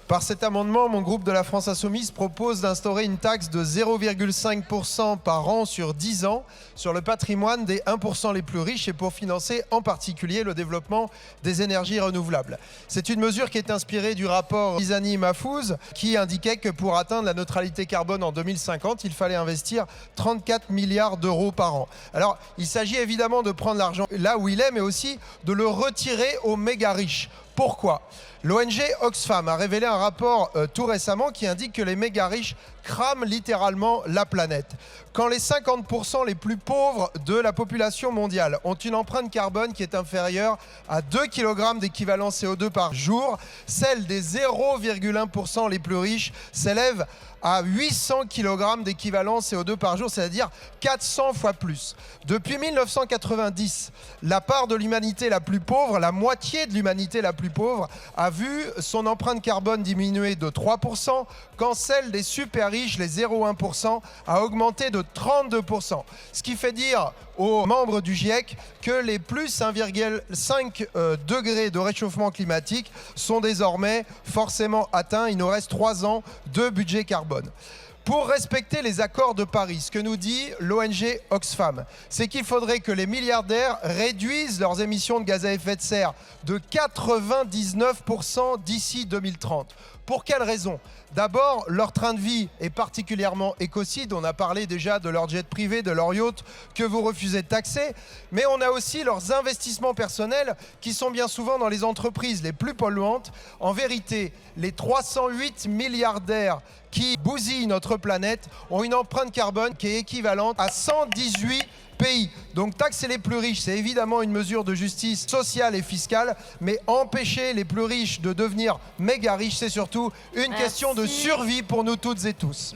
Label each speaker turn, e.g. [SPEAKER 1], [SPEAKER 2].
[SPEAKER 1] Par cet amendement, mon groupe de la France Insoumise propose d'instaurer une taxe de 0,5% par an sur 10 ans sur le patrimoine des 1% les plus riches et pour financer en particulier le développement des énergies renouvelables. C'est une mesure qui est inspirée du rapport Pisani-Mahfouz qui indiquait que pour atteindre la neutralité carbone en 2050, il fallait investir 34 milliards d'euros par an. Alors, il s'agit évidemment de prendre l'argent là où il est, mais aussi de le retirer aux méga riches. Pourquoi ? L'ONG Oxfam a révélé un rapport tout récemment qui indique que les méga riches crament littéralement la planète. Quand les 50% les plus pauvres de la population mondiale ont une empreinte carbone qui est inférieure à 2 kg d'équivalent CO2 par jour, celle des 0,1% les plus riches s'élève à 800 kg d'équivalent CO2 par jour, c'est-à-dire 400 fois plus. Depuis 1990, la part de l'humanité la plus pauvre, la moitié de l'humanité la plus pauvre, a vu son empreinte carbone diminuer de 3%, quand celle des super riches, les 0,1%, a augmenté de 32%. Ce qui fait dire aux membres du GIEC que les plus 1,5 degrés de réchauffement climatique sont désormais forcément atteints. Il nous reste 3 ans de budget carbone. Pour respecter les accords de Paris, ce que nous dit l'ONG Oxfam, c'est qu'il faudrait que les milliardaires réduisent leurs émissions de gaz à effet de serre de 99% d'ici 2030. Pour quelles raisons ? D'abord, leur train de vie est particulièrement écocide. On a parlé déjà de leur jet privé, de leur yacht que vous refusez de taxer. Mais on a aussi leurs investissements personnels qui sont bien souvent dans les entreprises les plus polluantes. En vérité, les 308 milliardaires qui bousillent notre planète ont une empreinte carbone qui est équivalente à 118 pays. Donc taxer les plus riches, c'est évidemment une mesure de justice sociale et fiscale, mais empêcher les plus riches de devenir méga riches, c'est surtout une question de survie pour nous toutes et tous.